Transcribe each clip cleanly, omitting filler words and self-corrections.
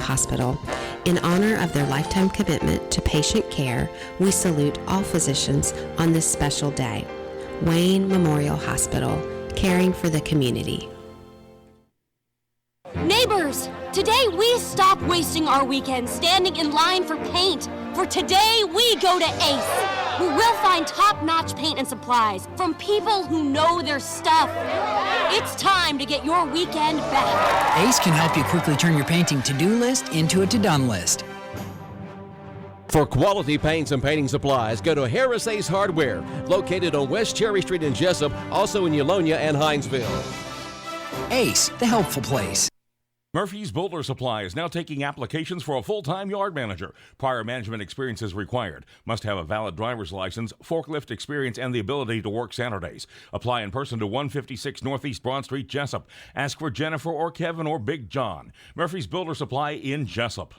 Hospital. In honor of their lifetime commitment to patient care, we salute all physicians on this special day. Wayne Memorial Hospital, caring for the community. Neighbors, today we stop wasting our weekends standing in line for paint. For today, we go to Ace, where we'll find top-notch paint and supplies from people who know their stuff. It's time to get your weekend back. Ace can help you quickly turn your painting to-do list into a to-done list. For quality paints and painting supplies, go to Harris Ace Hardware, located on West Cherry Street in Jesup, also in Eulonia and Hinesville. Ace, the helpful place. Murphy's Boulder Supply is now taking applications for a full-time yard manager. Prior management experience is required. Must have a valid driver's license, forklift experience, and the ability to work Saturdays. Apply in person to 156 Northeast Broad Street, Jesup. Ask for Jennifer or Kevin or Big John. Murphy's Builder Supply in Jesup.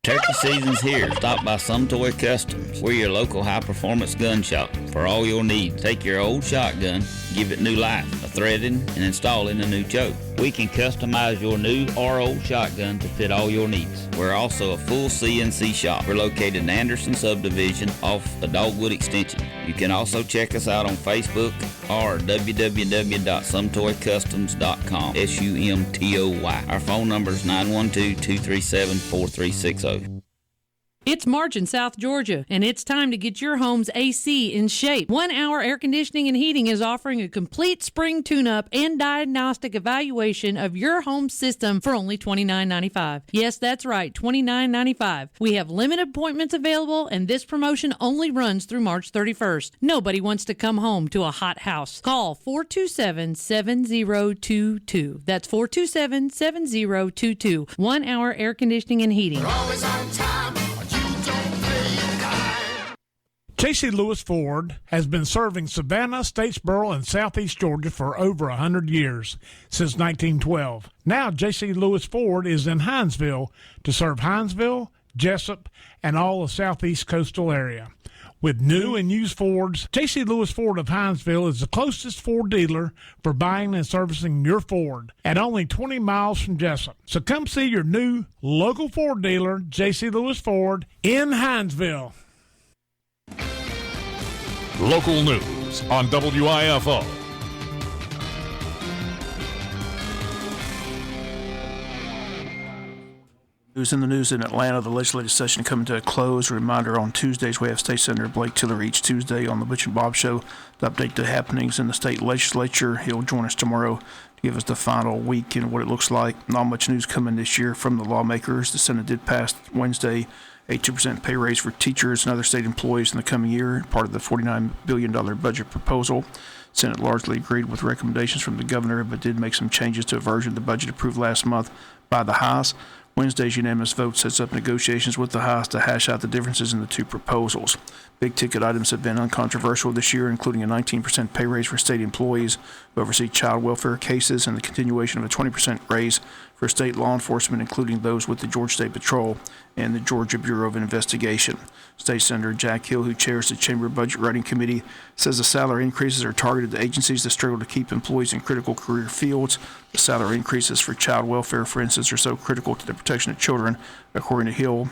Turkey season's here. Stop by Some Toy Customs. We're your local high-performance gun shop for all your needs. Take your old shotgun, give it new life, a threading, and installing a new choke. We can customize your new or old shotgun to fit all your needs. We're also a full CNC shop. We're located in Anderson Subdivision off the Dogwood Extension. You can also check us out on Facebook or www.sometoycustoms.com, SUMTOY. Our phone number is 912-237-4360. It's March in South Georgia, and it's time to get your home's AC in shape. 1 Hour Air Conditioning and Heating is offering a complete spring tune-up and diagnostic evaluation of your home system for only $29.95. Yes, that's right, $29.95. We have limited appointments available, and this promotion only runs through March 31st. Nobody wants to come home to a hot house. Call 427-7022. That's 427-7022. 1 Hour Air Conditioning and Heating. We're always on time. J.C. Lewis Ford has been serving Savannah, Statesboro, and Southeast Georgia for over 100 years, since 1912. Now J.C. Lewis Ford is in Hinesville to serve Hinesville, Jesup, and all the Southeast coastal area. With new and used Fords, J.C. Lewis Ford of Hinesville is the closest Ford dealer for buying and servicing your Ford at only 20 miles from Jesup. So come see your new local Ford dealer, J.C. Lewis Ford, in Hinesville. Local news on WIFO. News in the news in Atlanta, the legislative session coming to a close. A reminder, on Tuesdays we have State Senator Blake Tillery each Tuesday on the Butch and Bob Show to update the happenings in the state legislature. He'll join us tomorrow to give us the final week and what it looks like. Not much news coming this year from the lawmakers. The Senate did pass Wednesday a 2% pay raise for teachers and other state employees in the coming year, part of the $49 billion budget proposal. Senate largely agreed with recommendations from the governor, but did make some changes to a version of the budget approved last month by the House. Wednesday's unanimous vote sets up negotiations with the House to hash out the differences in the two proposals. Big-ticket items have been uncontroversial this year, including a 19% pay raise for state employees who oversee child welfare cases and the continuation of a 20% raise for state law enforcement, including those with the Georgia State Patrol and the Georgia Bureau of Investigation. State Senator Jack Hill, who chairs the Chamber Budget Writing Committee, says the salary increases are targeted to agencies that struggle to keep employees in critical career fields. The salary increases for child welfare, for instance, are so critical to the protection of children. According to Hill,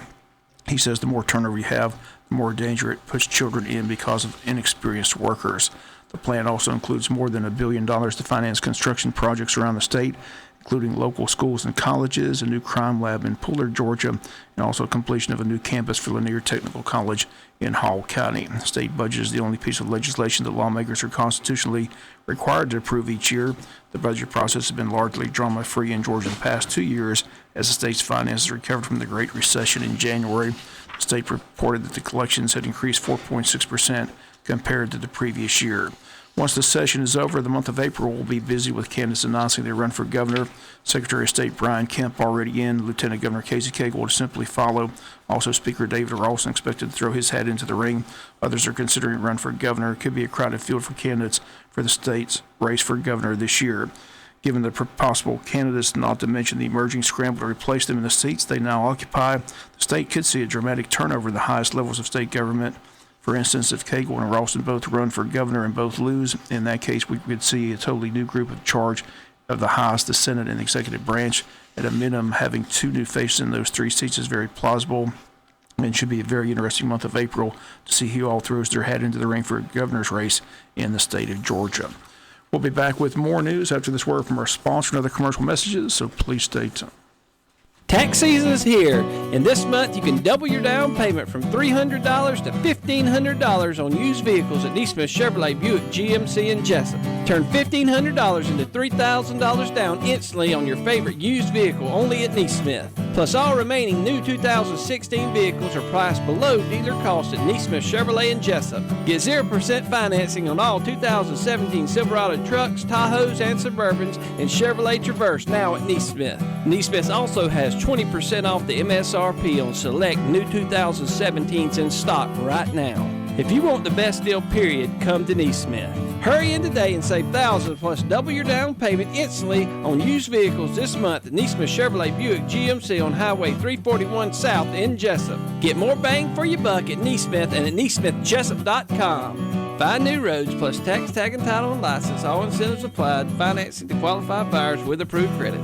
he says the more turnover you have, the more danger it puts children in because of inexperienced workers. The plan also includes more than $1 billion to finance construction projects around the state, including local schools and colleges, a new crime lab in Puller, Georgia, and also completion of a new campus for Lanier Technical College in Hall County. The state budget is the only piece of legislation that lawmakers are constitutionally required to approve each year. The budget process has been largely drama-free in Georgia the past 2 years as the state's finances recovered from the Great Recession in January. The state reported that the collections had increased 4.6% compared to the previous year. Once the session is over, the month of April will be busy with candidates announcing their run for governor. Secretary of State Brian Kemp already in, Lieutenant Governor Casey Cagle to simply follow. Also, Speaker David Rawson expected to throw his hat into the ring. Others are considering a run for governor. It could be a crowded field for candidates for the state's race for governor this year. Given the possible candidates, not to mention the emerging scramble to replace them in the seats they now occupy, the state could see a dramatic turnover in the highest levels of state government. For instance, if Cagle and Ralston both run for governor and both lose, in that case we could see a totally new group in charge of the House, the Senate, and the executive branch. At a minimum, having 2 new faces in those 3 seats is very plausible. And it should be a very interesting month of April to see who all throws their hat into the ring for a governor's race in the state of Georgia. We'll be back with more news after this word from our sponsor and other commercial messages, so please stay tuned. Tax season is here, and this month you can double your down payment from $300 to $1,500 on used vehicles at Neesmith Chevrolet Buick GMC in Jesup. Turn $1,500 into $3,000 down instantly on your favorite used vehicle only at Neesmith. Plus, all remaining new 2016 vehicles are priced below dealer cost at Neesmith Chevrolet in Jesup. Get 0% financing on all 2017 Silverado trucks, Tahoes, and Suburbans, and Chevrolet Traverse now at Neesmith. Neesmith also has 20% off the MSRP on select new 2017s in stock right now. If you want the best deal period, come to Neesmith. Hurry in today and save thousands plus double your down payment instantly on used vehicles this month at Neesmith Chevrolet Buick GMC on Highway 341 South in Jesup. Get more bang for your buck at Neesmith and at NeesmithJesup.com. 5 new roads plus tax, tag, and title and license. All incentives applied. Financing to qualified buyers with approved credit.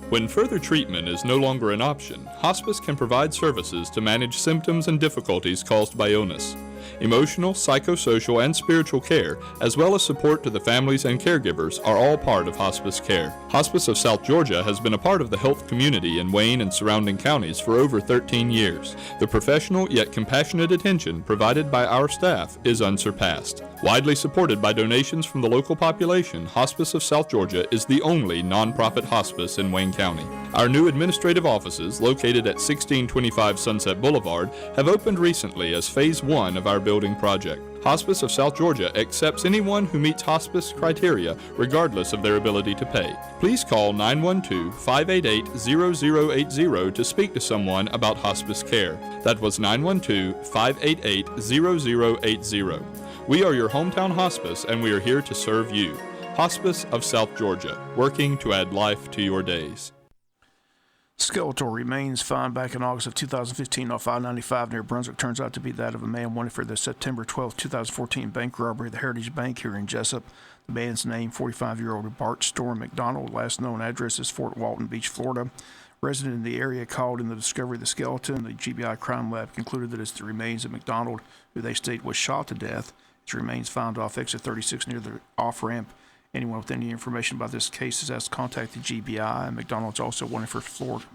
When further treatment is no longer an option, hospice can provide services to manage symptoms and difficulties caused by illness. Emotional, psychosocial, and spiritual care, as well as support to the families and caregivers, are all part of hospice care. Hospice of South Georgia has been a part of the health community in Wayne and surrounding counties for over 13 years. The professional yet compassionate attention provided by our staff is unsurpassed. Widely supported by donations from the local population, Hospice of South Georgia is the only nonprofit hospice in Wayne County. Our new administrative offices, located at 1625 Sunset Boulevard, have opened recently as Phase 1 of our building project. Hospice of South Georgia accepts anyone who meets hospice criteria, regardless of their ability to pay. Please call 912-588-0080 to speak to someone about hospice care. That was 912-588-0080. We are your hometown hospice, and we are here to serve you. Hospice of South Georgia, working to add life to your days. Skeletal remains found back in August of 2015 off I-95 near Brunswick turns out to be that of a man wanted for the September 12, 2014 bank robbery at the Heritage Bank here in Jesup. The man's name, 45-year-old Bart Storm McDonald. Last known address is Fort Walton Beach, Florida. Resident in the area called in the discovery of the skeleton. The GBI crime lab concluded that it's the remains of McDonald, who they state was shot to death. His remains found off exit 36 near the off-ramp. Anyone with any information about this case is asked to contact the GBI. McDonald's also wanted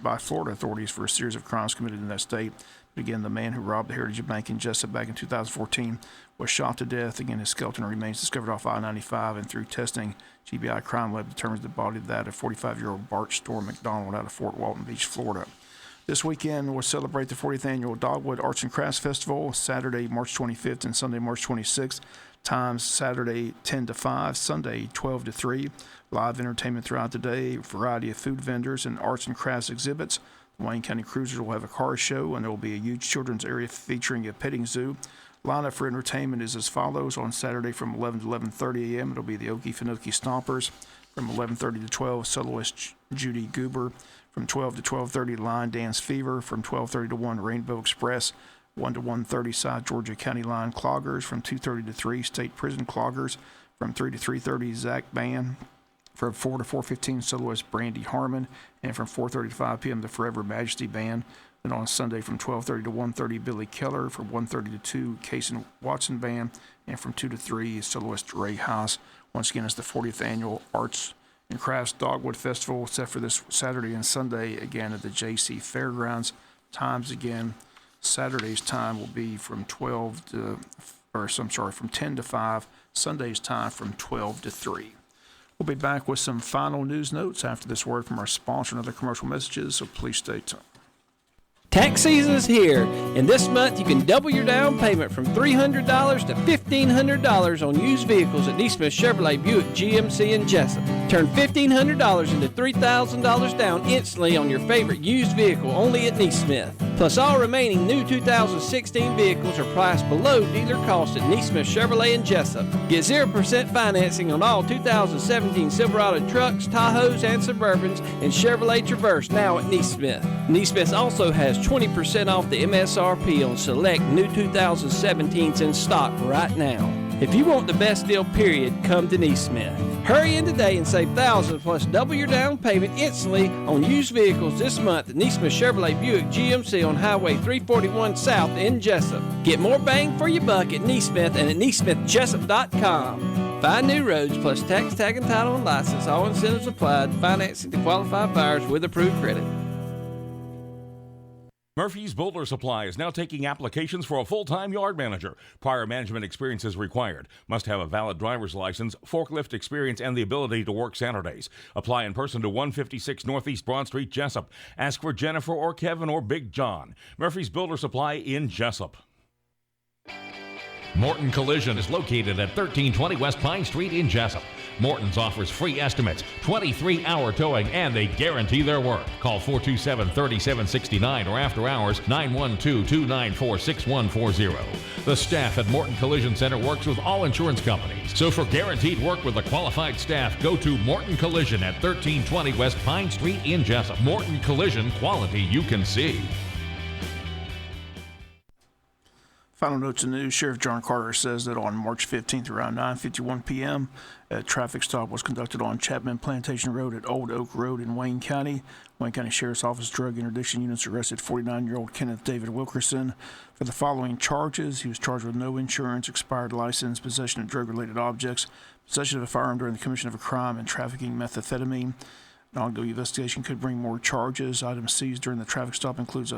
by Florida authorities for a series of crimes committed in that state. But again, the man who robbed the Heritage Bank in Jesup back in 2014 was shot to death. Again, his skeleton remains discovered off I-95, and through testing, GBI crime lab determines the body of that of 45-year-old Bart Storm McDonald out of Fort Walton Beach, Florida. This weekend, we'll celebrate the 40th Annual Dogwood Arts and Crafts Festival, Saturday, March 25th and Sunday, March 26th. Times Saturday 10 to 5, Sunday 12 to 3. Live entertainment throughout the day, variety of food vendors and arts and crafts exhibits. The Wayne County Cruisers will have a car show, and there will be a huge children's area featuring a petting zoo. Lineup for entertainment is as follows. On Saturday from 11 to 11:30 a.m., it'll be the Okie Finokie Stompers. From 11:30 to 12, soloist Judy Goober. From 12 to 12:30, Line Dance Fever. From 12:30 to 1, Rainbow Express. 1 to 1:30, South Georgia County Line Cloggers. From 2:30 to 3, State Prison Cloggers. From 3 to 3:30, Zach Band. From 4 to 4:15, soloist Brandy Harmon. And from 4:30 to 5 p.m., the Forever Majesty Band. Then on Sunday from 12:30 to 1:30, Billy Keller. From 1:30 to 2, Case and Watson Band. And from 2 to 3, soloist Ray Haas. Once again, it's the 40th Annual Arts and Crafts Dogwood Festival, set for this Saturday and Sunday, again at the JC Fairgrounds. Times again, Saturday's time will be from 10 to 5. Sunday's time from 12 to 3. We'll be back with some final news notes after this word from our sponsor and other commercial messages, so please stay tuned. Tax season is here, and this month you can double your down payment from $300 to $1,500 on used vehicles at Neesmith Chevrolet Buick GMC in Jesup. Turn $1,500 into $3,000 down instantly on your favorite used vehicle only at Neesmith. Plus, all remaining new 2016 vehicles are priced below dealer cost at Neesmith Chevrolet in Jesup. Get 0% financing on all 2017 Silverado trucks, Tahoes, and Suburbans, and Chevrolet Traverse now at Neesmith. Neesmith also has 20% off the MSRP on select new 2017s in stock right now. If you want the best deal period, come to Neesmith. Hurry in today and save thousands plus double your down payment instantly on used vehicles this month at Neesmith Chevrolet Buick GMC on Highway 341 South in Jesup. Get more bang for your buck at Neesmith and at NeesmithJesup.com. 5 new roads plus tax, tag, and title and license. All incentives applied. Financing to qualified buyers with approved credit. Murphy's Builder Supply is now taking applications for a full-time yard manager. Prior management experience is required. Must have a valid driver's license, forklift experience, and the ability to work Saturdays. Apply in person to 156 Northeast Broad Street, Jesup. Ask for Jennifer or Kevin or Big John. Murphy's Builder Supply in Jesup. Morton Collision is located at 1320 West Pine Street in Jesup. Morton's offers free estimates, 23-hour towing, and they guarantee their work. Call 427-3769 or after hours 912-294-6140. The staff at Morton Collision Center works with all insurance companies. So for guaranteed work with a qualified staff, go to Morton Collision at 1320 West Pine Street in Jesup. Morton Collision, quality you can see. Final notes in the news. Sheriff John Carter says that on March 15th around 9:51 p.m., a traffic stop was conducted on Chapman Plantation Road at Old Oak Road in Wayne County. Wayne County Sheriff's Office Drug Interdiction Units arrested 49-year-old Kenneth David Wilkerson for the following charges. He was charged with no insurance, expired license, possession of drug-related objects, possession of a firearm during the commission of a crime, and trafficking methamphetamine. An ongoing investigation could bring more charges. Items seized during the traffic stop includes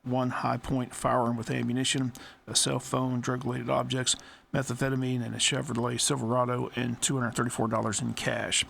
one high-point firearm with ammunition, a cell phone, drug-related objects, methamphetamine, and a Chevrolet Silverado, and $234 in cash.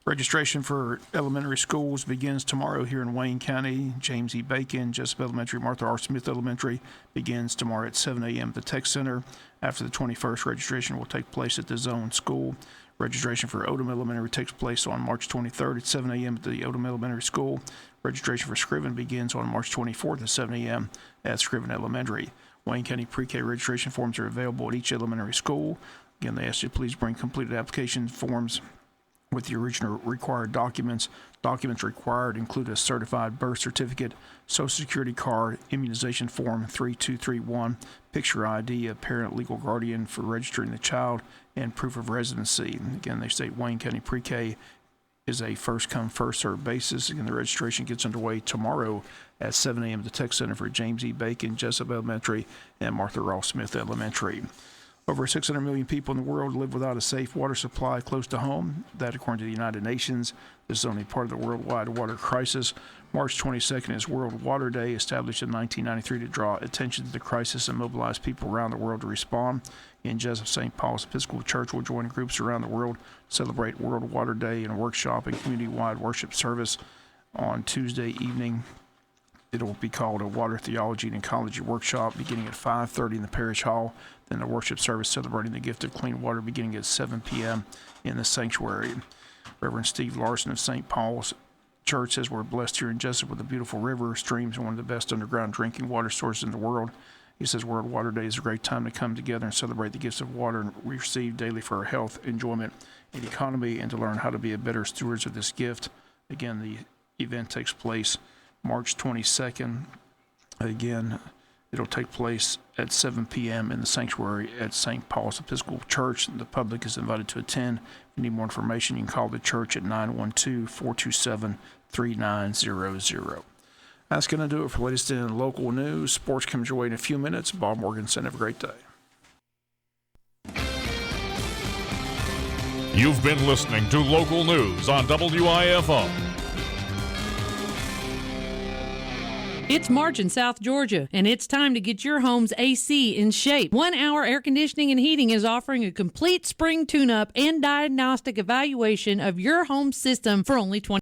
Registration for elementary schools begins tomorrow here in Wayne County. James E. Bacon, Jesup Elementary, Martha R. Smith Elementary begins tomorrow at 7 a.m. at the Tech Center. After the 21st, registration will take place at the Zone School. Registration for Odom Elementary takes place on March 23rd at 7 a.m. at the Odom Elementary School. Registration for Scriven begins on March 24th at 7 a.m. at Scriven Elementary. Wayne County Pre-K registration forms are available at each elementary school. Again, they ask you to please bring completed application forms with the original required documents. Documents required include a certified birth certificate, Social Security card, immunization form 3231, picture ID, a parent legal guardian for registering the child, and proof of residency. Again, they state Wayne County Pre-K is a first-come, first-served basis. Again, the registration gets underway tomorrow at 7 a.m. at the Tech Center for James E. Bacon, Jesup Elementary, and Martha Ross Smith Elementary. Over 600 million people in the world live without a safe water supply close to home. That, according to the United Nations, this is only part of the worldwide water crisis. March 22nd is World Water Day, established in 1993 to draw attention to the crisis and mobilize people around the world to respond. In Jesup, St. Paul's Episcopal Church will join groups around the world to celebrate World Water Day in a workshop and community-wide worship service on Tuesday evening. It will be called a Water Theology and Ecology Workshop beginning at 5:30 in the Parish Hall. Then a worship service celebrating the gift of clean water beginning at 7 p.m. in the sanctuary. Reverend Steve Larson of St. Paul's Church says we're blessed here in Jesup with a beautiful river, streams, and one of the best underground drinking water sources in the world. He says World Water Day is a great time to come together and celebrate the gifts of water we receive daily for our health, enjoyment, and economy, and to learn how to be a better stewards of this gift. Again, the event takes place March 22nd. Again, it'll take place at 7 p.m. in the sanctuary at St. Paul's Episcopal Church. The public is invited to attend. If you need more information, you can call the church at 912-427-3900. That's going to do it for the latest in local news. Sports comes your way in a few minutes. Bob Morganson, have a great day. You've been listening to local news on WIFO. It's March in South Georgia, and it's time to get your home's AC in shape. 1 Hour Air Conditioning and Heating is offering a complete spring tune-up and diagnostic evaluation of your home system for only $20.